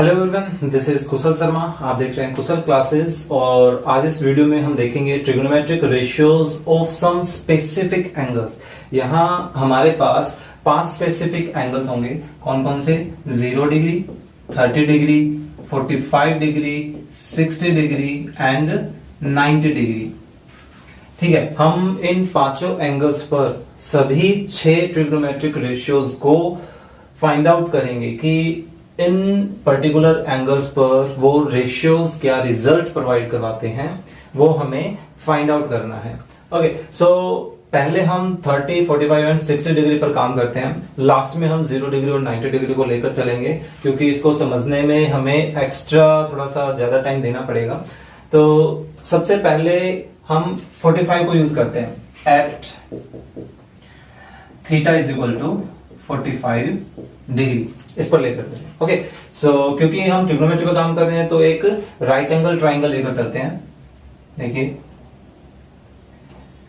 Hello everyone, this is कुशल शर्मा। आप देख रहे हैं कुशल क्लासेस और आज इस वीडियो में हम देखेंगे trigonometric ratios of some specific angles. यहाँ हमारे पास 5 स्पेसिफिक एंगल्स होंगे। कौन कौन से? 0 degree, 30 degree, 45 degree, 60 degree and 90 degree. ठीक है, हम इन पांचों एंगल्स पर सभी 6 ट्रिग्नोमेट्रिक रेशियोज को फाइंड आउट करेंगे कि इन पर्टिकुलर एंगल्स पर वो रेशियोज क्या रिजल्ट प्रोवाइड करवाते हैं, वो हमें फाइंड आउट करना है। ओके, सो पहले हम 30, 45 एंड 60 डिग्री पर काम करते हैं। लास्ट में हम 0 डिग्री और 90 डिग्री को लेकर चलेंगे क्योंकि इसको समझने में हमें एक्स्ट्रा थोड़ा सा ज्यादा टाइम देना पड़ेगा। तो सबसे पहले हम 45 को यूज करते हैं। At theta is equal to 45 degree, इस पर लेकर चलें। ओके, सो क्योंकि हम ट्रिग्नोमेट्री पर काम कर रहे हैं तो एक राइट एंगल ट्राइंगल लेकर चलते हैं। देखिए,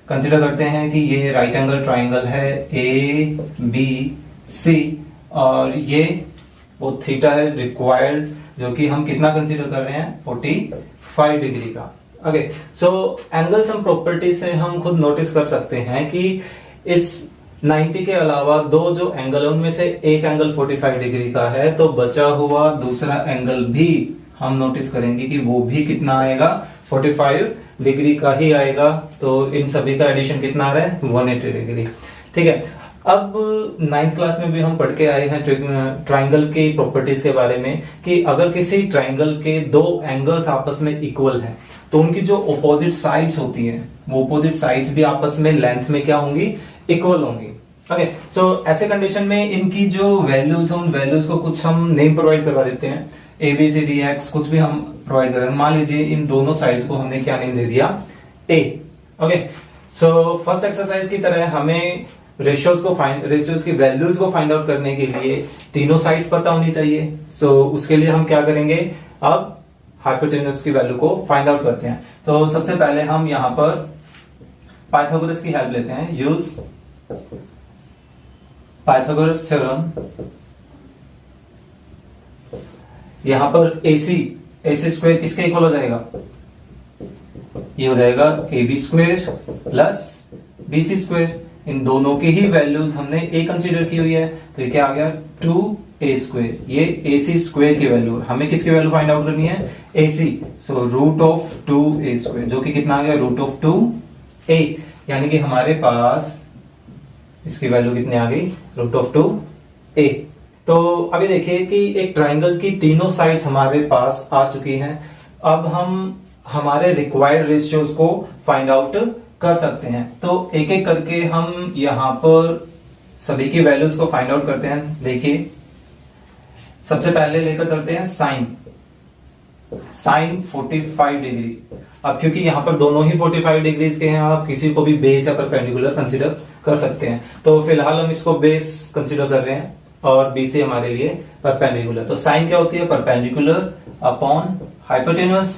कंसीडर करते हैं कि ये राइट एंगल ट्राइंगल है ए बी सी और ये वो थीटा है रिक्वायर्ड, जो कि हम कितना कंसीडर कर रहे हैं? 45 डिग्री का। Okay, so angle sum property से हम खुद नोटिस कर सकते हैं कि इस 90 के अलावा दो जो एंगल है उनमें से एक एंगल 45 डिग्री का है, तो बचा हुआ दूसरा एंगल भी हम नोटिस करेंगे कि वो भी कितना आएगा? 45 डिग्री का ही आएगा। तो इन सभी का एडिशन कितना आ रहा है? 180 डिग्री। ठीक है, अब 9th क्लास में भी हम पढ़ के आए हैं ट्राइंगल की प्रॉपर्टीज के बारे में कि अगर किसी ट्राइंगल के दो एंगल्स आपस में इक्वल हैं तो उनकी जो ऑपोजिट साइड्स होती हैं वो ऑपोजिट साइड्स भी आपस में लेंथ में क्या होंगी? इक्वल होंगी। ओके, सो ऐसे कंडीशन में इनकी जो वैल्यूज है उन वैल्यूज को कुछ हम नेम प्रोवाइड करवा देते हैं। A B C D X कुछ भी हम प्रोवाइड कर देते हैं। मान लीजिए इन दोनों साइड्स को हमने क्या नेम दे दिया? ए। ओके, सो फर्स्ट एक्सरसाइज की तरह हमें रेशियोज की वैल्यूज को फाइंड आउट करने के लिए तीनों साइड्स पता होनी चाहिए। सो उसके लिए हम क्या करेंगे? अब हाइपोटेन्यूज की वैल्यू को फाइंड आउट करते हैं। तो सबसे पहले हम यहां पर पाइथागोरस की हेल्प लेते हैं। Use Pythagoras theorem. यहां पर AC स्क्वायर किसके इक्वल हो जाएगा? ये हो जाएगा AB square plus BC square. इन दोनों की ही वैल्यूज हमने A कंसीडर की हुई है, तो ये क्या आ गया? 2A square. ये AC स्क्वायर की वैल्यू, हमें किसकी वैल्यू फाइंड आउट करनी है? AC। So root of 2A square, जो कि कितना आ गया? Root of 2A। यानी कि हमारे पास इसकी वैल्यू कितनी आ गई? Root of 2A। तो अभी देखिए कि एक ट्राइंगल की तीनों साइड्स हमारे पास आ चुकी हैं। अब हम हमारे रिक्वायर्ड रेशियोज को फाइंड आउट कर सकते हैं। तो एक एक करके हम यहां पर सभी की वैल्यूज को फाइंड आउट करते हैं। देखिए, सबसे पहले लेकर चलते हैं साइन 45 डिग्री। अब क्योंकि यहां पर दोनों ही 45 डिग्रीज के हैं, आप किसी को भी बेस या परपेंडिकुलर कंसीडर कर सकते हैं। तो फिलहाल हम इसको बेस कंसीडर कर रहे हैं और बीसी हमारे लिए परपेंडिकुलर। तो साइन क्या होती है? Perpendicular upon hypotenuse.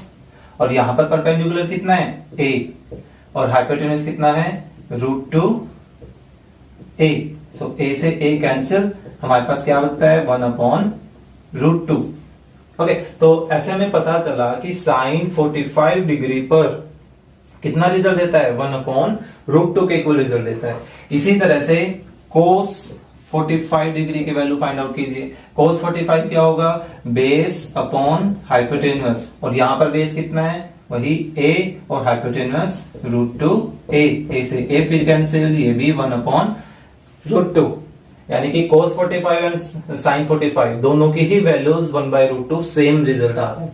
और यहां पर परपेंडिकुलर कितना है? a और हाइपोटेन्यूज कितना है? Root 2a। सो a से a कैंसिल, हमारे पास क्या बचता है? 1 अपॉन रूट 2। ओके, तो ऐसे हमें पता चला कि साइन 45 डिग्री पर कितना रिजल्ट देता है? 1 अपॉन रूट 2 के इक्वल रिजल्ट देता है। इसी तरह से कोस 45 डिग्री की वैल्यू फाइंड आउट कीजिए। कोस 45 क्या होगा? Base upon hypotenuse. और यहां पर बेस कितना है? वही a और हाइपोटेन्यूज रूट 2a। a से a फिर कैंसिल, ये भी 1 अपॉन रूट 2। यानी कि cos 45 एंड sin 45 दोनों की ही वैल्यूज 1 बाय रूट 2 सेम रिजल्ट आ रहे हैं।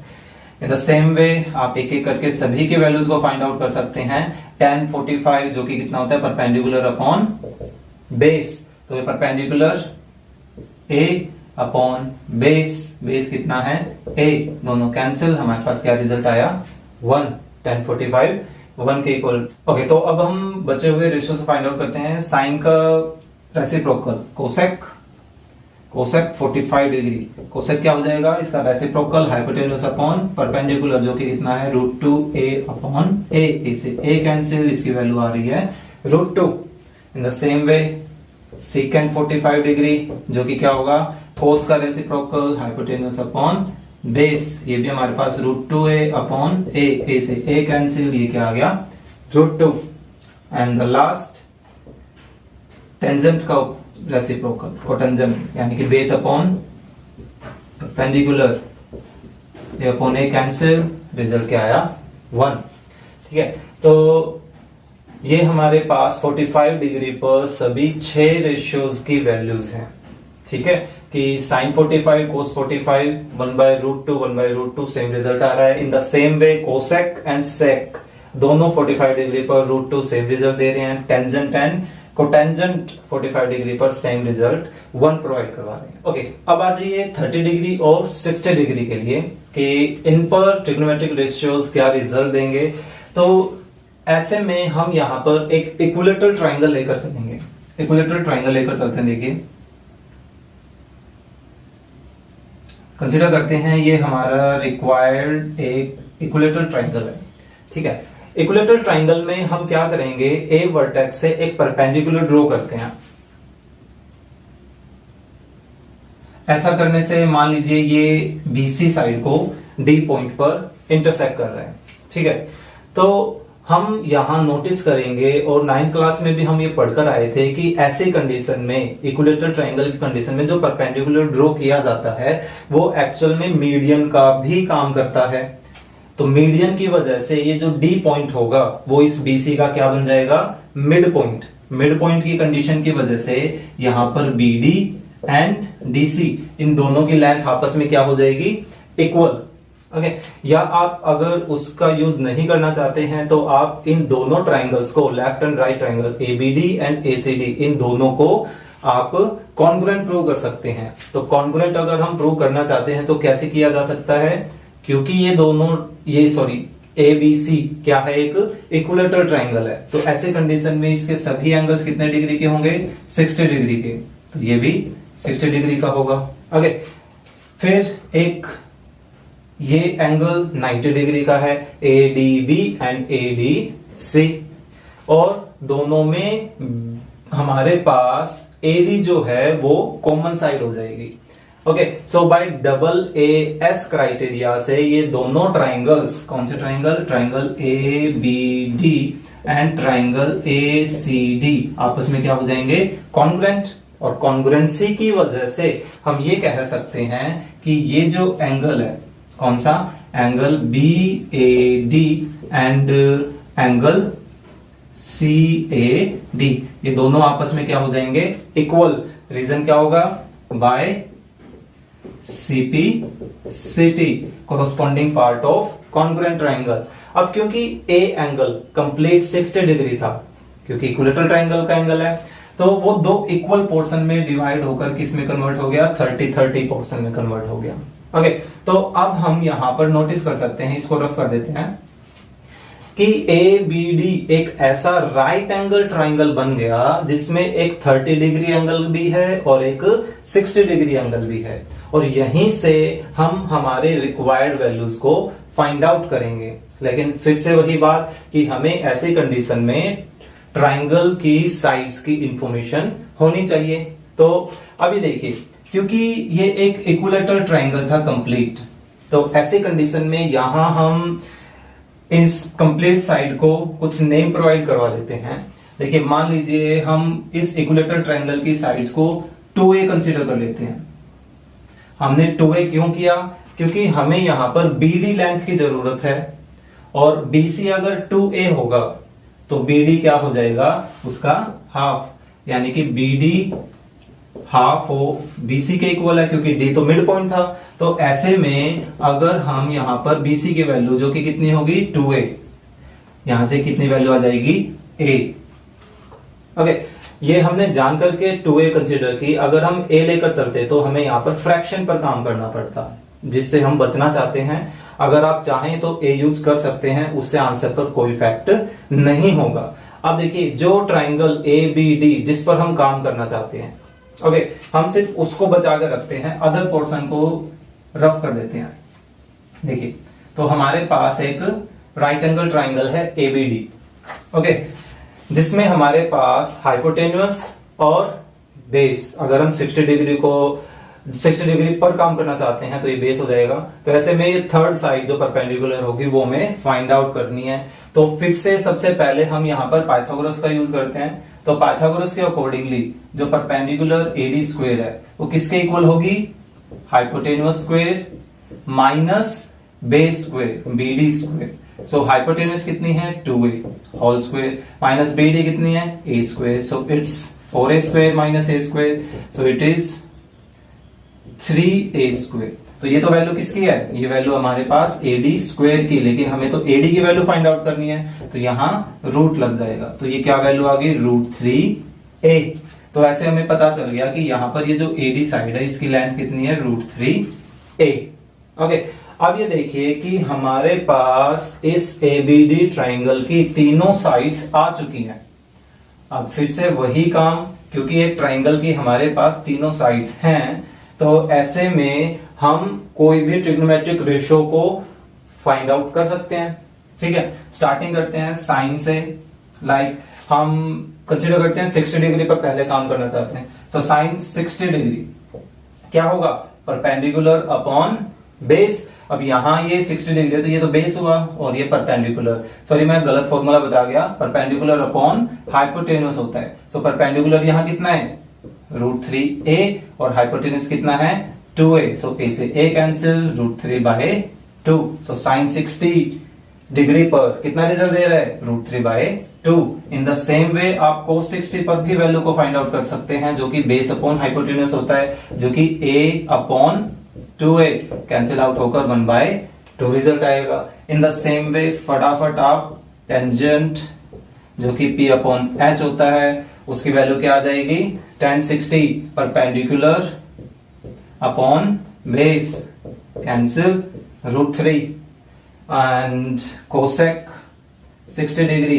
इन द सेम वे आप एक एक करके सभी के वैल्यूज को फाइंड आउट कर सकते हैं। tan 45 जो कि कितना होता है? Perpendicular upon base. तो ये परपेंडिकुलर a अपॉन बेस कितना है? a। दोनों कैंसिल, हमारे पास क्या रिजल्ट आया? 1। tan 45 1 के इक्वल। ओके, तो अब हम बचे हुए रेशियो से फाइंड आउट करते हैं। साइन का रेसिप्रोकल कोसेक 45 डिग्री। कोसेक क्या हो जाएगा? इसका रेसिप्रोकल हाइपोटेन्यूज अपॉन परपेंडिकुलर, जो कि कितना है? रूट 2a अपॉन a से a कैंसिल, इसकी वैल्यू आ रही है root 2। In the same way second 45 degree, जो कि क्या होगा? कोस का रेसिप्रोकल हाइपोटेन्यूज अपॉन बेस ये भी हमारे पास √2a अपॉन ए से ए कैंसिल, ये क्या आ गया √2, एंड द लास्ट टेंजेंट का रेसिप्रोकल कोटेंजेंट यानी कि बेस अपॉन परपेंडिकुलर, ये अपॉन ए कैंसिल, रिजल्ट क्या आया 1। ठीक है, तो ये हमारे पास 45 डिग्री पर सभी 6 रेशियोज की वैल्यूज हैं। ठीक है, कि sin 45 cos 45 1/√2 1/√2 सेम रिजल्ट आ रहा है। In the same way cosec and sec दोनों 45 डिग्री पर √2 सेम रिजल्ट दे रहे हैं। टेंजेंट एंड कोटेंजेंट 45 डिग्री पर सेम रिजल्ट 1 प्रोवाइड करवा रहे हैं। ओके, अब आ जाइए 30 डिग्री और 60 डिग्री के लिए कि इन पर ट्रिग्नोमेट्रिक रेशियोज क्या रिजल्ट देंगे। तो ऐसे में हम यहां पर एक इक्विलेटरल ट्रायंगल लेकर चलेंगे। इक्विलेटरल ट्रायंगल लेकर चलते हैं। देखिए, कंसीडर करते हैं ये हमारा रिक्वायर्ड एक इक्विलेटरल ट्रायंगल है। ठीक है, इक्विलेटरल ट्रायंगल में हम क्या करेंगे, ए वर्टेक्स से एक परपेंडिकुलर ड्रॉ करते हैं। ऐसा करने से मान लीजिए ये बीसी साइड को डी पॉइंट पर इंटरसेक्ट कर रहा है। ठीक है, तो हम यहां नोटिस करेंगे और 9th क्लास में भी हम ये पढ़कर आए थे कि ऐसे कंडीशन में, इक्विलेटरल ट्रायंगल की कंडीशन में जो परपेंडिकुलर ड्रॉ किया जाता है वो एक्चुअल में मीडियन का भी काम करता है। तो मीडियन की वजह से ये जो डी पॉइंट होगा वो इस बीसी का क्या बन जाएगा, मिड पॉइंट। मिड पॉइंट की कंडीशन की वजह से यहां पर बीडी एंड डीसी इन दोनों की लेंथ आपस में क्या हो जाएगी, इक्वल। ओके, या आप अगर उसका यूज नहीं करना चाहते हैं तो आप इन दोनों ट्रायंगल्स को, left and right triangle ABD and ACD, इन दोनों को आप कॉन्ग्रुएंट प्रूव कर सकते हैं। तो कॉन्ग्रुएंट अगर हम प्रूव करना चाहते हैं तो कैसे किया जा सकता है, क्योंकि ये दोनों एबीसी क्या है, एक इक्विलेटरल ट्रायंगल है। तो ऐसे कंडीशन में इसके सभी एंगल्स कितने डिग्री के होंगे, 60 डिग्री के। तो ये भी 60 डिग्री का होगा। ओके, फिर एक ये एंगल 90 डिग्री का है, ADB एंड ADC, और दोनों में हमारे पास AD जो है वो कॉमन साइड हो जाएगी। ओके, सो बाय डबल AS क्राइटेरिया से ये दोनों ट्राइंगल्स, कौन से triangle, triangle ABD and triangle ACD आपस में क्या हो जाएंगे, कॉन्ग्रुएंट। और कॉन्ग्रुएंसी की वजह से हम ये कह सकते हैं कि ये जो एंगल है, कौन सा angle, BAD and angle CAD, ये दोनों आपस में क्या हो जाएंगे, इक्वल। रीजन क्या होगा, by CPCT corresponding part of congruent triangle. अब क्योंकि ए एंगल कंप्लीट 60 डिग्री था, क्योंकि इक्विलेटरल ट्रायंगल का एंगल है, तो वो दो इक्वल पोर्शन में डिवाइड होकर किस में कन्वर्ट हो गया, 30-30 पोर्शन में कन्वर्ट हो गया। ओके, तो अब हम यहां पर नोटिस कर सकते हैं, इसको रफ कर देते हैं कि ABD एक ऐसा राइट एंगल ट्रायंगल बन गया जिसमें एक 30 डिग्री एंगल भी है और एक 60 डिग्री एंगल भी है, और यहीं से हम हमारे रिक्वायर्ड वैल्यूज को फाइंड आउट करेंगे। लेकिन फिर से वही बात कि हमें ऐसे कंडीशन में ट्रायंगल की साइड्स की इंफॉर्मेशन होनी चाहिए। तो अभी देखिए, क्योंकि ये एक इक्विलेटरल ट्रायंगल था कंप्लीट, तो ऐसे कंडीशन में यहां हम इस कंप्लीट साइड को कुछ नेम प्रोवाइड करवा देते हैं। देखिए, मान लीजिए हम इस इक्विलेटरल ट्रायंगल की साइड्स को 2A कंसीडर कर लेते हैं। हमने 2A क्यों किया, क्योंकि हमें यहां पर BD लेंथ की जरूरत है, और BC अगर 2A होगा तो BD क्या हो जाएगा, उसका हाफ, यानी कि BD हाफ ऑफ BC के इक्वल है, क्योंकि D तो मिड पॉइंट था। तो ऐसे में अगर हम यहां पर BC की वैल्यू जो कि कितनी होगी, 2A, यहां से कितनी वैल्यू आ जाएगी, A। ओके, ये हमने जान करके 2A कंसीडर की। अगर हम A लेकर चलते तो हमें यहां पर फ्रैक्शन पर काम करना पड़ता, जिससे हम बचना चाहते हैं। अगर आप चाहें तो A यूज कर सकते हैं, उससे आंसर पर कोई इफेक्ट नहीं होगा। अब देखिए, जो ट्राइंगल ABD जिस पर हम काम करना चाहते हैं, ओके, हम सिर्फ उसको बचा कर रखते हैं, अदर पोर्शन को रफ कर देते हैं। देखिए, तो हमारे पास एक राइट एंगल ट्राइंगल है ABD, ओके, जिसमें हमारे पास हाइपोटेन्यूस और बेस, अगर हम 60 डिग्री को 60 डिग्री पर काम करना चाहते हैं तो ये बेस हो जाएगा। तो ऐसे में ये थर्ड साइड जो परपेंडिकुलर होगी वो हमें फाइंड आउट करनी है। तो फिर से सबसे पहले हम यहाँ पर पाइथागोरस का यूज करते हैं। तो पाइथागोरस के अकॉर्डिंगली जो परपेंडिकुलर एडी स्क्वायर है वो किसके इक्वल होगी, hypotenuse square minus base square BD square. So hypotenuse कितनी है 2a whole square minus BD कितनी है a square. So it's 4a square minus a square, so it is 3a square. तो ये तो वैल्यू किसकी है, ये वैल्यू हमारे पास एडी स्क्वायर की, लेकिन हमें तो एडी की वैल्यू फाइंड आउट करनी है तो यहाँ रूट लग जाएगा। तो ये क्या वैल्यू आ गई √3a। तो ऐसे हमें पता चल गया कि यहाँ पर ये जो एडी साइड है इसकी लेंथ कितनी है √3a। ओके, अब ये देखिए कि हमारे पास इस एबीडी ट्राइंगल की तीनों साइड्स आ चुकी हैं। अब फिर से वही काम, क्योंकि एक ट्राइंगल की हमारे पास तीनों साइड्स हैं तो ऐसे में हम कोई भी ट्रिग्नोमेट्रिक रेशियो को फाइंड आउट कर सकते हैं। ठीक है, स्टार्टिंग करते हैं साइन से। लाइक हम कंसीडर करते हैं 60 डिग्री पर पहले काम करना चाहते हैं। सो साइन 60 डिग्री क्या होगा, परपेंडिकुलर अपॉन बेस। अब यहाँ ये 60 डिग्री है तो ये तो बेस हुआ और ये परपेंडिकुलर, सॉरी मैं गलत फॉर्मूला बता गया, परपेंडिकुलर अपॉन हाइपोटेन्यूस होता है। सो परपेंडिकुलर यहाँ कितना है √3a और हाइपोटेन्यूस कितना है 2a। सो a से a cancel, √3/2। So sine 60 degree पर कितना रिजल्ट दे रहा है √3/2। इन द सेम वे आप cos 60 पर भी वैल्यू को फाइंड आउट कर सकते हैं जो कि बेस अपॉन हाइपोटेन्यूस होता है, जो कि a/2a कैंसिल आउट होकर 1/2 रिजल्ट आएगा। इन द सेम वे फटाफट आप टेंजेंट जो कि p/h होता है उसकी वैल्यू क्या आ जाएगी, tan 60 perpendicular upon base cancel √3 and cosec 60 degree,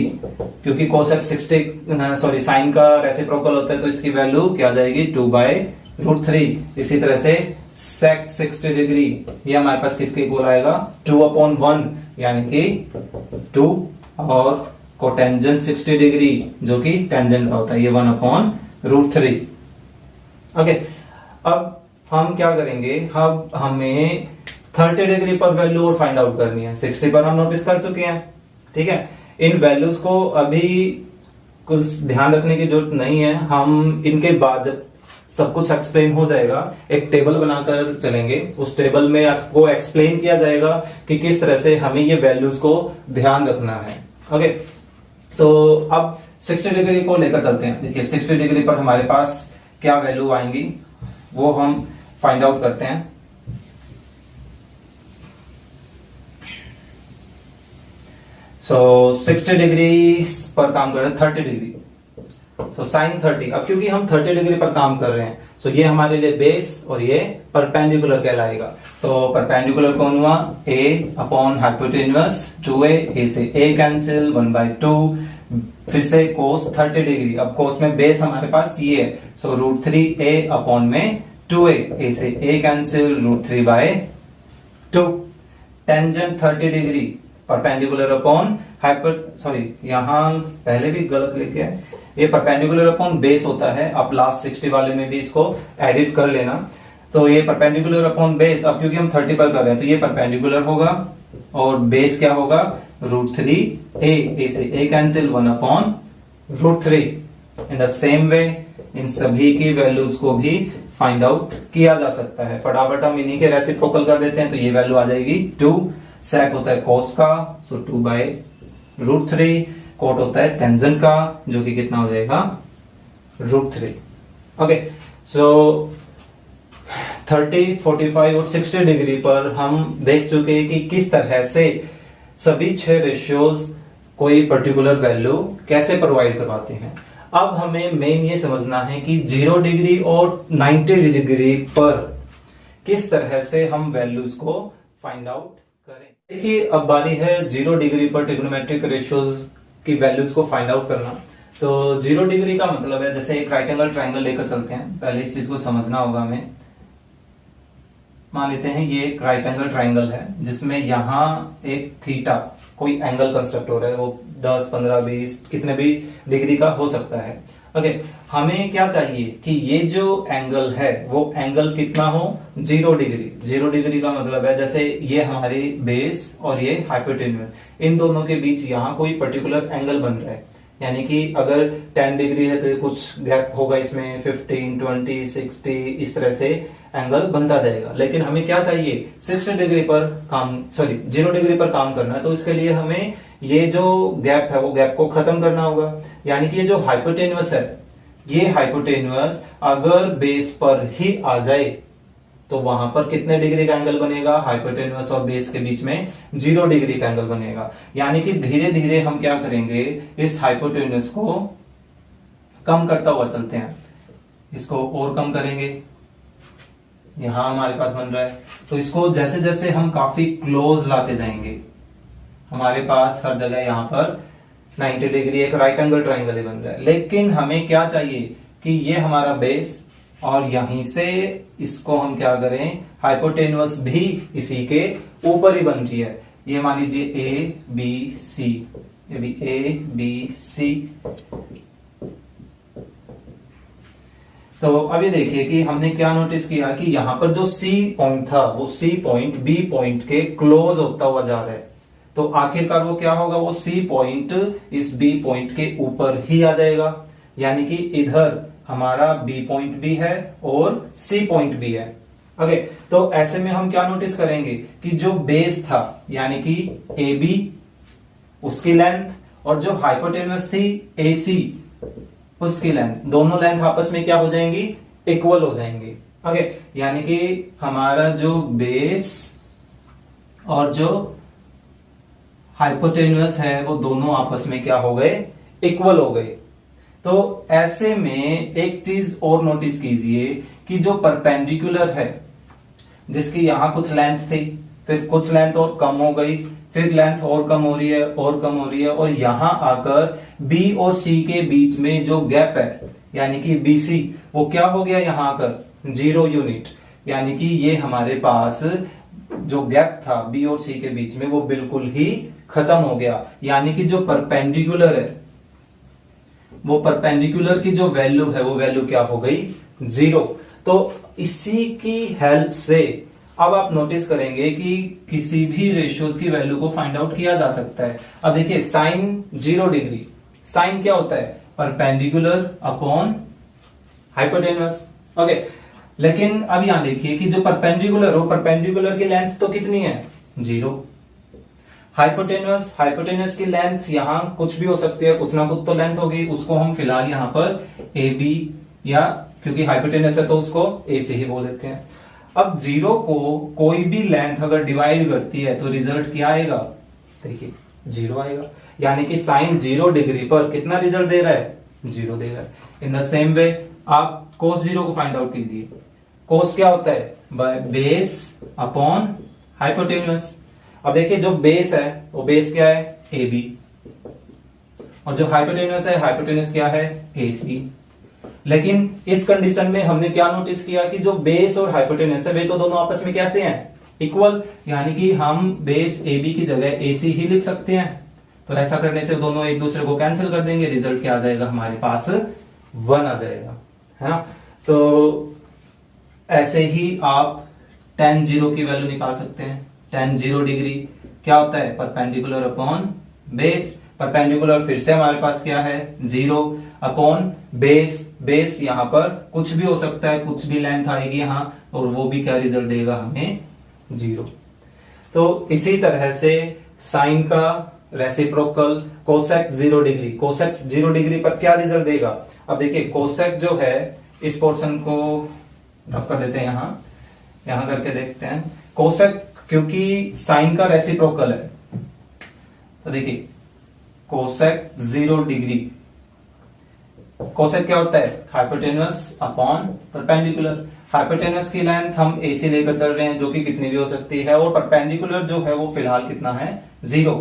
क्योंकि कोसेक 60 साइन का रेसिप्रोकल होता है तो इसकी वैल्यू क्या आ जाएगी 2/√3। इसी तरह से सेक 60 डिग्री ये हमारे पास किसके इक्वल आएगा 2/1 यानी कि 2, और कोटेंजेंट 60 डिग्री जो कि टेंजेंट का होता है ये 1/√3। ओके, अब हम क्या करेंगे, अब हमें 30 डिग्री पर वैल्यू और फाइंड आउट करनी है। 60 पर हम नोटिस कर चुके हैं। ठीक है, इन वैल्यूज को अभी कुछ ध्यान रखने की जरूरत नहीं है, हम इनके बाद जब सब कुछ एक्सप्लेन हो जाएगा एक टेबल बनाकर चलेंगे। उस टेबल में आपको एक्सप्लेन किया जाएगा कि किस तरह से हमें ये वैल्यूज को ध्यान रखना है। ओके, सो अब 60 डिग्री को लेकर चलते हैं। देखिए 60 डिग्री पर हमारे पास क्या वैल्यू आएंगी वो हम फाइंड आउट करते हैं। सो 60 डिग्री पर काम कर रहे हैं 30 डिग्री, सो साइन 30। अब क्योंकि हम 30 डिग्री पर काम कर रहे हैं सो ये हमारे लिए बेस और ये परपेंडिकुलर कहलाएगा। सो परपेंडिकुलर कौन हुआ a/, हाइपोटेन्यूस 2a, a से a कैंसिल 1/2। फिर से कोस 30 डिग्री, अब कोस में बेस हमारे पास ये है सो √3a/2a, a से a cancel √3/2। Tangent 30 degree perpendicular upon यहां पहले भी गलत लिखे हैं, ये परपेंडिकुलर अपॉन बेस होता है। आप लास्ट 60 वाले में भी इसको एडिट कर लेना। तो ये परपेंडिकुलर अपॉन बेस, अब क्योंकि हम 30 पर कर रहे हैं तो ये परपेंडिकुलर होगा और बेस क्या होगा √3a, a से a cancel 1/√3। In the same way इन सभी की वैल्यूज को भी फाइंड आउट किया जा सकता है। फटाफट हम इन्हीं के रेसिप्रोकल कर देते हैं तो ये वैल्यू आ जाएगी 2। सेक होता है कोस का सो 2/√3। कोट होता है टेंजेंट का जो कि कितना हो जाएगा √3। ओके, सो 30, 45 और 60 डिग्री पर हम देख चुके हैं कि किस तरह से सभी 6 रेशियोज कोई पर्टिकुलर वैल्यू कैसे प्रोवाइड करवाते हैं। अब हमें मेन ये समझना है कि 0 डिग्री और 90 डिग्री पर किस तरह से हम वैल्यूज को फाइंड आउट करें। देखिए अब बारी है 0 डिग्री पर ट्रिग्नोमेट्रिक रेशियोज की वैल्यूज को फाइंड आउट करना। तो 0 डिग्री का मतलब है, जैसे एक राइट एंगल ट्राइंगल लेकर चलते हैं, पहले इस चीज को समझना होगा हमें। मान लेते हैं ये एक राइट एंगल ट्राइंगल है जिसमें यहाँ एक थीटा कोई एंगल कंस्ट्रक्ट हो रहा है, वो 10, 15, 20 कितने भी डिग्री का हो सकता है। ओके, हमें क्या चाहिए कि ये जो एंगल है वो एंगल कितना हो, 0 डिग्री। 0 डिग्री का मतलब है जैसे ये हमारी बेस और ये हाइपोटेन्यूस, इन दोनों के बीच यहाँ कोई पर्टिकुलर एंगल बन रहा है, यानी कि अगर 10 डिग्री है तो ये कुछ गैप होगा इसमें, 15, 20, 60 इस तरह से एंगल बनता जाएगा। लेकिन हमें क्या चाहिए, 60 डिग्री पर काम, सॉरी 0 डिग्री पर काम करना है। तो इसके लिए हमें ये जो गैप है वो गैप को खत्म करना होगा, यानी कि ये जो हाइपोटेन्यूस है, ये हाइपोटेन्यूस अगर बेस पर ही आ जाए तो वहां पर कितने डिग्री का एंगल बनेगा, हाइपोटेन्यूस और बेस के बीच में 0 डिग्री का एंगल बनेगा। यानी कि धीरे धीरे हम क्या करेंगे, इस हाइपोटेन्यूस को कम करता हुआ चलते हैं, इसको और कम करेंगे, यहां हमारे पास बन रहा है, तो इसको जैसे जैसे हम काफी क्लोज लाते जाएंगे, हमारे पास हर जगह यहां पर 90 डिग्री एक राइट एंगल ट्राइंगल ही बन रहा है। लेकिन हमें क्या चाहिए कि ये हमारा बेस और यहीं से इसको हम क्या करें, हाइपोटेन्यूस भी इसी के ऊपर ही बन रही है। ये मान लीजिए ए बी सी, ये भी ए बी सी। तो अब ये देखिए कि हमने क्या नोटिस किया कि यहां पर जो सी पॉइंट था वो सी पॉइंट बी पॉइंट के क्लोज होता हुआ जा रहा है। तो आखिरकार वो क्या होगा, वो सी पॉइंट इस बी पॉइंट के ऊपर ही आ जाएगा, यानी कि इधर हमारा बी पॉइंट भी है और सी पॉइंट भी है। ओके, तो ऐसे में हम क्या नोटिस करेंगे कि जो बेस था यानी कि ए बी, उसकी लेंथ, और जो हाइपोटेन्यूस थी ए सी, उसकी लेंथ, दोनों लेंथ आपस में क्या हो जाएंगी, इक्वल हो जाएंगी। ओके, यानी कि हमारा जो बेस और जो हाइपोटेन्यूस है वो दोनों आपस में क्या हो गए, इक्वल हो गए। तो ऐसे में एक चीज और नोटिस कीजिए कि जो परपेंडिकुलर है, जिसकी यहां कुछ लेंथ थी, फिर कुछ लेंथ और कम हो गई, फिर लेंथ और कम हो रही है और कम हो रही है, और यहां आकर बी और सी के बीच में जो गैप है यानी कि बी सी, वो क्या हो गया यहां आकर 0 यूनिट, यानी कि ये हमारे पास जो गैप था बी और सी के बीच में वो बिल्कुल ही खत्म हो गया। यानी कि जो परपेंडिकुलर है, वो परपेंडिकुलर की जो वैल्यू है वो वैल्यू क्या हो गई, 0। तो इसी की हेल्प से अब आप नोटिस करेंगे कि किसी भी रेशियोज की वैल्यू को फाइंड आउट किया जा सकता है। अब देखिए साइन 0 डिग्री, साइन क्या होता है, परपेंडिकुलर अपॉन हाइपोटेन्यूस। ओके, लेकिन अब यहां देखिए कि जो परपेंडिकुलर हो, परपेंडिकुलर की लेंथ तो कितनी है, 0। हाइपोटेन्यूस, हाइपोटेन्यूस की लेंथ यहां कुछ भी हो सकती है, कुछ ना कुछ तो लेंथ होगी, उसको हम फिलहाल यहां पर ए बी, या क्योंकि हाइपोटेन्यूस है तो उसको ए से ही बोल देते हैं। अब 0 को कोई भी लेंथ अगर डिवाइड करती है तो रिजल्ट क्या आएगा, देखिए 0 आएगा। यानी कि साइन 0 डिग्री पर कितना रिजल्ट दे रहा है, 0 दे रहा है। इन द सेम वे आप कोस 0 को फाइंड आउट कीजिए। कोस क्या होता है, बेस अपॉन हाइपोटेन्यूस। अब देखिए जो बेस है वो बेस क्या है, ए बी, और जो हाइपोटेन्यूस है, हाइपोटेन्यूस क्या है, ए सी। लेकिन इस कंडीशन में हमने क्या नोटिस किया कि जो बेस और हाइपोटेन्यूस है वे तो दोनों आपस में कैसे हैं, इक्वल, यानी कि हम बेस ए बी की जगह ए सी ही लिख सकते हैं। तो ऐसा करने से दोनों एक दूसरे को कैंसिल कर देंगे, रिजल्ट क्या आ जाएगा हमारे पास, 1 आ जाएगा, है ना। तो ऐसे ही आप tan 0 की वैल्यू निकाल सकते हैं। tan 0 डिग्री क्या होता है, परपेंडिकुलर अपॉन बेस। परपेंडिकुलर फिर से हमारे पास क्या है, 0 अपॉन बेस। बेस यहां पर कुछ भी हो सकता है, कुछ भी लेंथ आएगी यहां, और वो भी क्या रिजल्ट देगा हमें, 0। तो इसी तरह से साइन का reciprocal cosec 0 degree, cosec 0 degree पर क्या रिजल्ट देगा। अब देखिए कोसेक जो है, इस पोर्शन को रख कर देते हैं यहां करके देखते हैं। कोसेक क्योंकि साइन का रेसिप्रोकल है, तो देखिए कोसेक 0 डिग्री, कोसेक क्या होता है, हाइपोटेन्यूस अपॉन परपेंडिकुलर। हाइपोटेन्यूस की लेंथ हम ए से लेकर चल रहे हैं जो कि कितनी भी हो सकती है, और परपेंडिकुलर जो है वो फिलहाल कितना है, 0।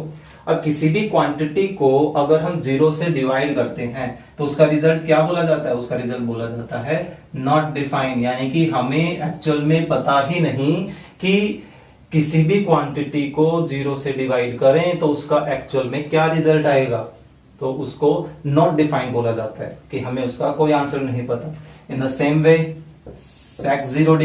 अब किसी भी क्वांटिटी को अगर हम 0 से डिवाइड करते हैं तो उसका रिजल्ट क्या बोला जाता है, उसका रिजल्ट बोला जाता है नॉट डिफाइंड, यानी कि हमें एक्चुअल में पता ही नहीं कि किसी भी क्वांटिटी को 0 से डिवाइड करें तो उसका एक्चुअल में क्या रिजल्ट आएगा। तो उसको नॉट डिफाइंड बोला जाता है कि हमें उसका कोई आंसर नहीं पता। In the same way sec 0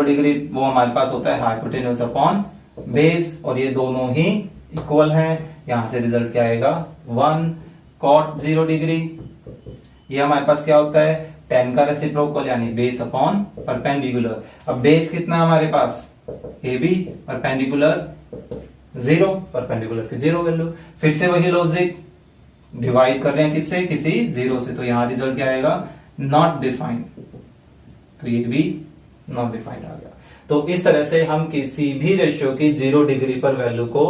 degree वो हमारे पास होता है हाइपोटेन्यूज अपॉन बेस, और ये दोनों ही इक्वल हैं। यहां से रिजल्ट क्या आएगा 1 कॉट 0 डिग्री। ये हमारे पास क्या होता है tan का रेसिप्रोकल यानी बेस अपॉन परपेंडिकुलर। अब बेस कितना है हमारे पास AB, परपेंडिकुलर 0, परपेंडिकुलर की 0 वैल्यू। फिर से वही लॉजिक, डिवाइड कर रहे हैं किससे, किसी 0 से, तो यहां रिजल्ट क्या आएगा नॉट डिफाइंड, तो ये भी नॉट डिफाइंड आ गया। तो इस तरह से हम किसी भी रेशियो की 0 डिग्री पर वैल्यू को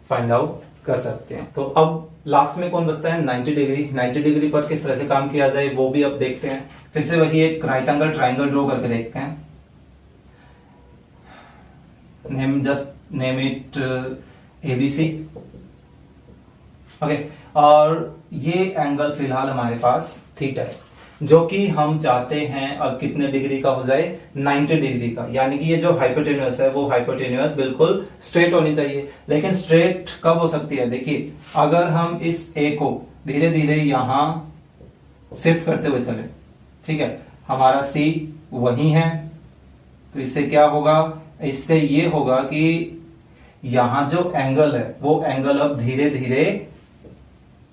फाइंड आउट कर सकते हैं। तो अब लास्ट में कौन बचता है 90 डिग्री। 90 डिग्री पर किस तरह से काम किया जाए वो भी अब देखते हैं। फिर से वही एक राइट एंगल ट्राइंगल ड्रॉ करके देखते हैं। Name it ABC। ओके, और ये एंगल फिलहाल हमारे पास थीटा है, जो कि हम चाहते हैं अब कितने डिग्री का हो जाए 90 डिग्री का, यानी कि ये जो हाइपोटेन्यूस है वो हाइपोटेन्यूस बिल्कुल स्ट्रेट होनी चाहिए। लेकिन स्ट्रेट कब हो सकती है, देखिए अगर हम इस ए को धीरे धीरे यहां शिफ्ट करते हुए चले, ठीक है, हमारा C वही है, तो इससे क्या होगा, इससे ये होगा कि यहां जो एंगल है वो एंगल अब धीरे धीरे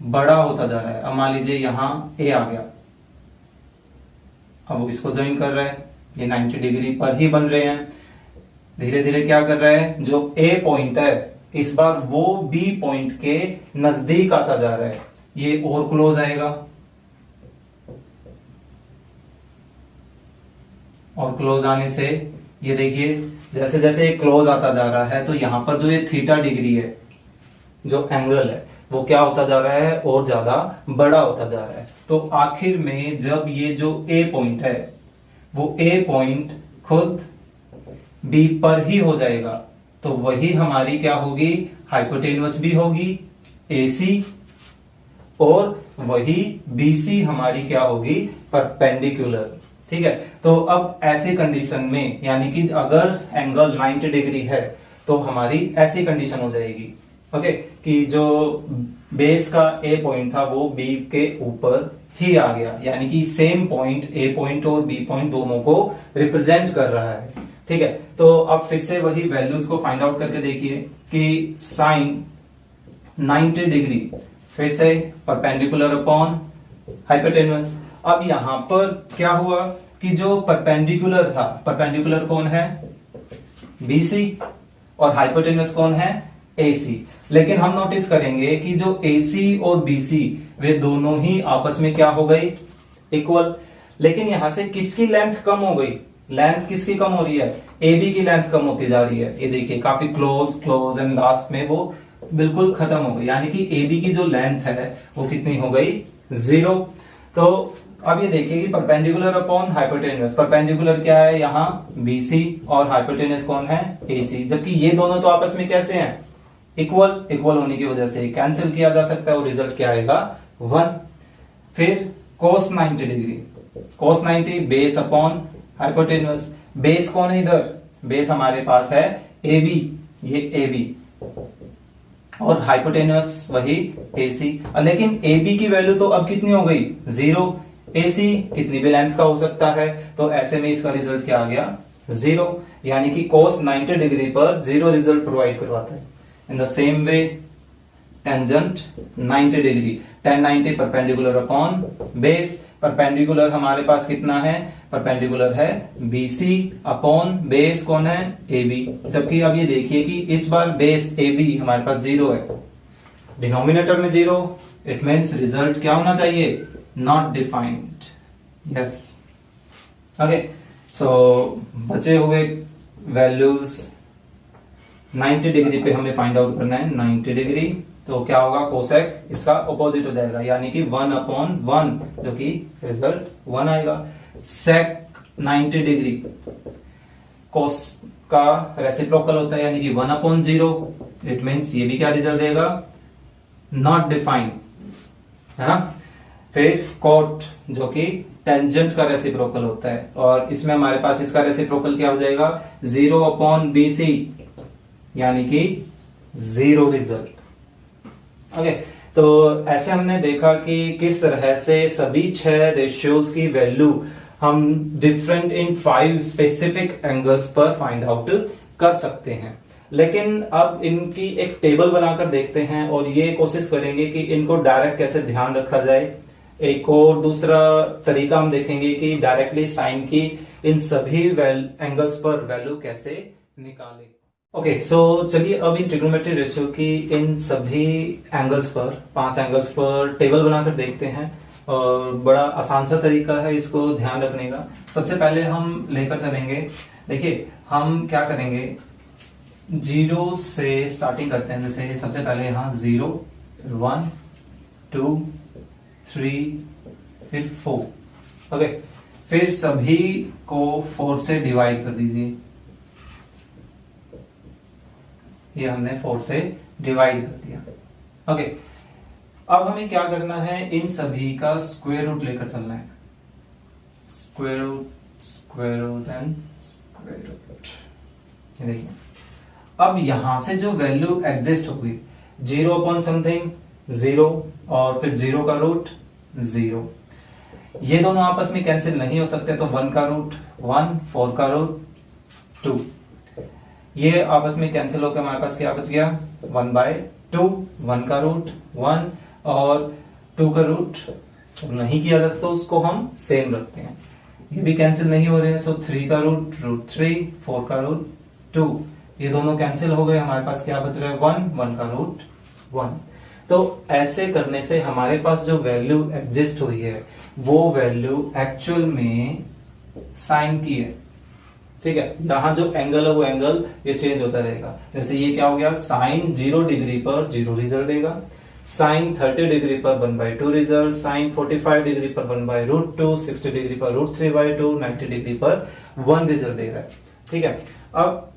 बड़ा होता जा रहा है। अब मान लीजिए यहां A आ गया, अब वो इसको ज्वाइन कर रहा है, ये 90 डिग्री पर ही बन रहे हैं। धीरे धीरे क्या कर रहा है, जो A पॉइंट है इस बार वो B पॉइंट के नजदीक आता जा रहा है, ये और क्लोज आएगा, और क्लोज आने से ये देखिए जैसे जैसे क्लोज आता जा रहा है तो यहां पर जो ये थीटा डिग्री है, जो एंगल है वो क्या होता जा रहा है और ज्यादा बड़ा होता जा रहा है। तो आखिर में जब ये जो A पॉइंट है वो A पॉइंट खुद B पर ही हो जाएगा, तो वही हमारी क्या होगी हाइपोटेन्यूस भी होगी AC, और वही BC हमारी क्या होगी परपेंडिकुलर। ठीक है, तो अब ऐसे कंडीशन में यानी कि अगर एंगल 90 डिग्री है तो हमारी ऐसी कंडीशन हो जाएगी, ओके, कि जो बेस का A पॉइंट था वो B के ऊपर ही आ गया, यानी कि सेम पॉइंट A पॉइंट और B पॉइंट दोनों को रिप्रेजेंट कर रहा है। ठीक है, तो अब फिर से वही वैल्यूज को फाइंड आउट करके देखिए कि साइन 90 डिग्री फिर से परपेंडिकुलर अपॉन हाइपोटेन्यूस। अब यहां पर क्या हुआ कि जो परपेंडिकुलर था, परपेंडिकुलर कौन है BC, और हाइपोटेन्यूस कौन है AC। लेकिन हम नोटिस करेंगे कि जो AC और BC वे दोनों ही आपस में क्या हो गई इक्वल, लेकिन यहां से किसकी लेंथ कम हो गई, लेंथ किसकी कम हो रही है, AB की लेंथ कम होती जा रही है। ये देखिए काफी क्लोज क्लोज एंड लास्ट में वो बिल्कुल खत्म हो गई, यानी कि AB की जो लेंथ है वो कितनी हो गई 0। तो अब ये देखिए कि परपेंडिकुलर अपॉन हाइपोटेन्यूस, परपेंडिकुलर क्या है यहाँ BC और हाइपोटेन्यूस कौन है AC, जबकि ये दोनों तो आपस में कैसे हैं इक्वल, इक्वल होने की वजह से कैंसिल किया जा सकता है और रिजल्ट क्या आएगा 1। फिर cos 90 degree, cos 90 base upon hypotenuse, base कौन है इधर, बेस हमारे पास है AB, ये AB, और हाइपोटेन्यूस वही AC। लेकिन AB की वैल्यू तो अब कितनी हो गई 0, AC कितनी भी लेंथ का हो सकता है, तो ऐसे में इसका रिजल्ट क्या आ गया 0, यानी कि cos 90 डिग्री पर 0 रिजल्ट प्रोवाइड करवाता है। In the same way tangent 90 degree, tan 90 perpendicular upon base, perpendicular हमारे पास कितना है, परपेंडिकुलर है BC अपॉन बेस कौन है AB। जबकि अब ये देखिए कि इस बार बेस AB हमारे पास 0 है, डिनोमिनेटर में 0, इट मींस रिजल्ट क्या होना चाहिए नॉट डिफाइंड। यस, ओके, सो बचे हुए वैल्यूज 90 डिग्री पे हमें फाइंड आउट करना है 90 डिग्री, तो क्या होगा कोसेक इसका ऑपोजिट हो जाएगा, यानी कि 1 अपॉन 1, जो कि रिजल्ट 1 आएगा। सेक 90 डिग्री कोस का रेसिप्रोकल होता है, यानी कि 1 अपॉन 0, इट मींस ये भी क्या रिजल्ट देगा नॉट डिफाइंड, है ना। फिर कॉट जो कि टेंजेंट का रेसिप्रोकल होता है, और इसमें हमारे पास इसका रेसिप्रोकल क्या हो जाएगा 0 अपॉन BC, यानी कि 0 रिजल्ट। ओके, तो ऐसे हमने देखा कि किस तरह से सभी 6 रेशियोज की वैल्यू हम डिफरेंट इन 5 स्पेसिफिक एंगल्स पर फाइंड आउट कर सकते हैं। लेकिन अब इनकी एक टेबल बनाकर देखते हैं और ये कोशिश करेंगे कि इनको डायरेक्ट कैसे ध्यान रखा जाए। एक और दूसरा तरीका हम देखेंगे कि डायरेक्टली साइन की इन सभी एंगल्स पर वैल्यू कैसे निकालें। ओके, सो चलिए अब इन ट्रिग्नोमेट्री रेशियो की इन सभी एंगल्स पर 5 एंगल्स पर टेबल बनाकर देखते हैं। और बड़ा आसान सा तरीका है इसको ध्यान रखने का। सबसे पहले हम लेकर चलेंगे, देखिए हम क्या करेंगे, 0 से स्टार्टिंग करते हैं। जैसे सबसे पहले यहाँ 0, 1, 2, 3, फिर 4। ओके, फिर सभी को 4 से डिवाइड कर दीजिए। ये हमने 4 से डिवाइड कर दिया। ओके, अब हमें क्या करना है, इन सभी का स्क्वायर रूट लेकर चलना है। Square root, square root and square root. ये देखिए, अब यहां से जो वैल्यू एग्जिस्ट होगी 0 अपॉन समथिंग 0 और फिर 0 का रूट 0, ये दोनों आपस में कैंसिल नहीं हो सकते, तो 1 का रूट 1, 4 का रूट 2, ये आपस में कैंसिल होकर हमारे पास क्या बच गया, 1/2, 1 का रूट 1 और 2 का रूट सब नहीं किया जा सकता, तो उसको हम सेम रखते हैं। ये भी कैंसिल नहीं हो रहे हैं, सो 3 का रूट 3, 4 का रूट 2, ये दोनों कैंसिल हो गए। हमारे पास क्या बच रहा है, 1 का रूट 1। तो ऐसे करने से हमारे पास जो वैल्यू एग्जिस्ट हुई है वो वैल्यू एक्चुअल में साइन की है। ठीक है, यहां जो एंगल है वो एंगल ये चेंज होता रहेगा। जैसे ये क्या हो गया, साइन 0 डिग्री पर 0 रिजल्ट देगा, साइन 30 डिग्री पर 1/2 रिजल्ट, साइन 45 डिग्री पर 1/√2, 60 डिग्री पर √3/2, 90 डिग्री पर 1 रिजल्ट दे रहा है। ठीक है, अब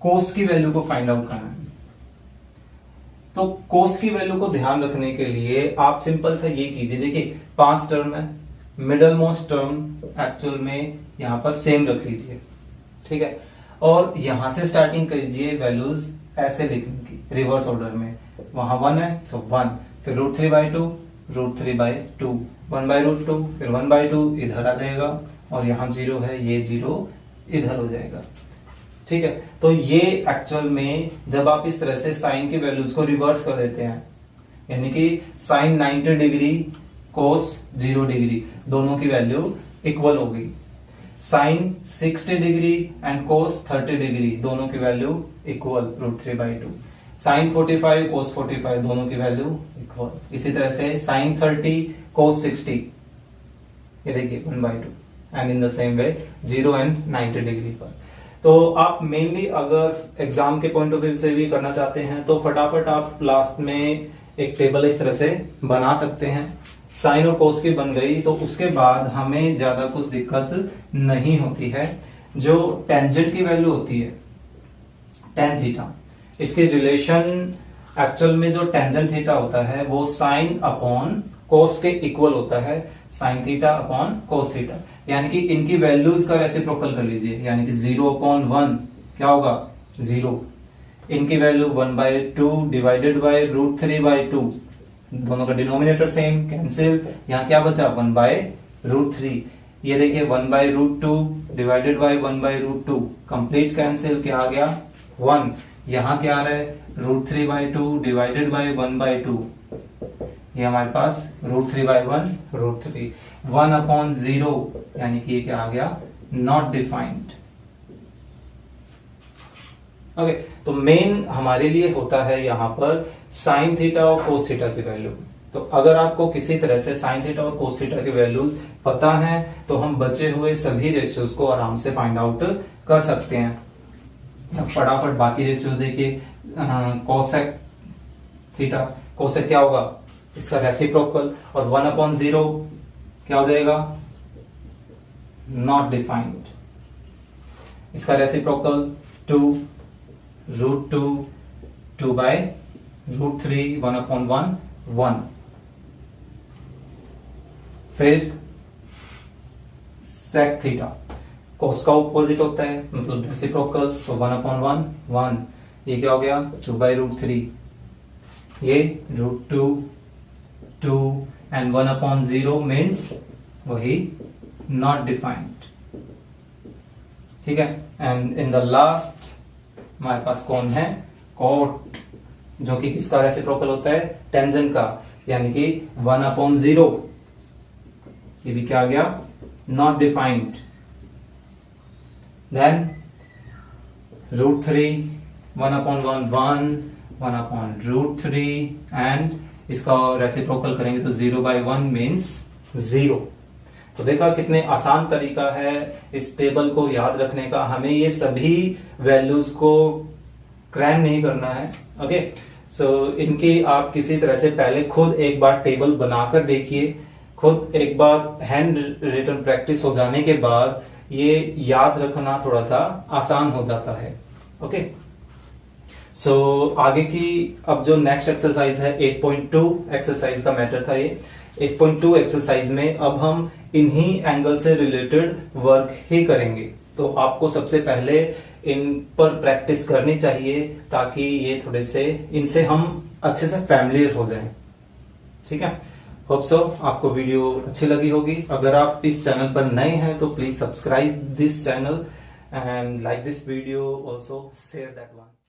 कोस की वैल्यू को फाइंड आउट करना है। तो कोस की वैल्यू को ध्यान रखने के लिए आप सिंपल सा ये कीजिए, देखिए 5 टर्म है, मिडल मोस्ट टर्म एक्चुअल में यहां पर सेम रख लीजिए। ठीक है, और यहां से स्टार्टिंग कीजिए वैल्यूज ऐसे लिखने की रिवर्स ऑर्डर में। वहां 1 है, सो 1, फिर √3/2, √3/2, 1/√2, फिर 1/2 इधर आ जाएगा, और यहां 0 है, ये 0 इधर हो जाएगा। ठीक है, तो ये एक्चुअल में जब आप इस तरह से साइन की वैल्यूज को रिवर्स कर देते हैं, यानी कि साइन 90 डिग्री कोस 0 डिग्री दोनों की वैल्यू इक्वल हो गई, sine 60 degree and cos 30 degree दोनों की वैल्यू इक्वल √3/2, साइन 45 कोस 45 दोनों की वैल्यू इक्वल। इसी तरह से साइन 30 कोस 60, ये देखिए 1/2, and in the same way 0 and 90 degree पर। तो आप मेनली अगर एग्जाम के पॉइंट ऑफ व्यू से भी करना चाहते हैं तो फटाफट आप लास्ट में एक टेबल इस तरह से बना सकते हैं। साइन और कोस की बन गई तो उसके बाद हमें ज्यादा कुछ दिक्कत नहीं होती है। जो टेंजेंट की वैल्यू होती है tan थीटा, इसके रिलेशन एक्चुअल में जो टेंजेंट थीटा होता है वो साइन अपॉन कोस के इक्वल होता है, sine theta upon cos theta. यानी कि इनकी वैल्यूज का रेसिप्रोकल कर लीजिए, यानी कि 0/1 क्या होगा 0, इनकी वैल्यू 1/2 डिवाइडेड बाय √3/2, दोनों का डिनोमिनेटर सेम, कैंसिल, यहाँ क्या बचा 1/√3, ये देखिए 1/√2 डिवाइडेड बाय 1/√2 कंप्लीट कैंसिल, क्या आ गया 1, यहाँ क्या आ रहा है √3/2 डिवाइडेड बाय 1/2, ये हमारे पास √3/1 √3, 1/0 यानी कि ये क्या आ गया नॉट डिफाइंड। ओके, तो मेन हमारे लिए होता है यहां पर साइन थीटा और कोस थीटा की वैल्यू। तो अगर आपको किसी तरह से साइन थीटा और कोस थीटा की वैल्यूज पता है तो हम बचे हुए सभी रेशियोज को आराम से फाइंड आउट कर सकते हैं। अब फटाफट बाकी रेशियोज देखिए, कोसेक थीटा, कोसेक क्या होगा इसका रेसिप्रोकल, और 1/0 क्या हो जाएगा नॉट डिफाइंड, इसका रेसिप्रोकल 2 √2 2/√3 1/1 1, फिर सेक थीटा, कोस का ऑपोजिट होता है मतलब रेसिप्रोकल, तो 1/1 1, ये क्या हो गया 2/√3, ये √2 2 एंड 1/0 मीन्स वही नॉट डिफाइंड, ठीक है। एंड इन द लास्ट हमारे पास कौन है, कॉट, जो कि किसका रेसिप्रोकल होता है, टेंजेंट का, यानी कि 1/0, ये भी क्या आ गया, नॉट डिफाइंड। देन √3 1/1 1 1/√3 एंड इसका रेसिप्रोकल करेंगे तो 0/1 मीन्स 0। तो देखा कितने आसान तरीका है इस टेबल को याद रखने का। हमें ये सभी वैल्यूज को क्रैम नहीं करना है, ओके। सो इनकी आप किसी तरह से पहले खुद एक बार टेबल बनाकर देखिए, खुद एक बार हैंड रिटन प्रैक्टिस हो जाने के बाद ये याद रखना थोड़ा सा आसान हो जाता है, ओके। सो आगे की अब जो नेक्स्ट एक्सरसाइज है 8.2 एक्सरसाइज का मैटर था ये। 8.2 एक्सरसाइज में अब हम इन्हीं एंगल से रिलेटेड वर्क ही करेंगे। तो आपको सबसे पहले इन पर प्रैक्टिस करनी चाहिए ताकि ये थोड़े से इनसे हम अच्छे से फैमिलियर हो जाएं, ठीक है। होप सो आपको वीडियो अच्छी लगी होगी। अगर आप इस चैनल पर नए हैं तो please subscribe this channel and like this video, also share that one.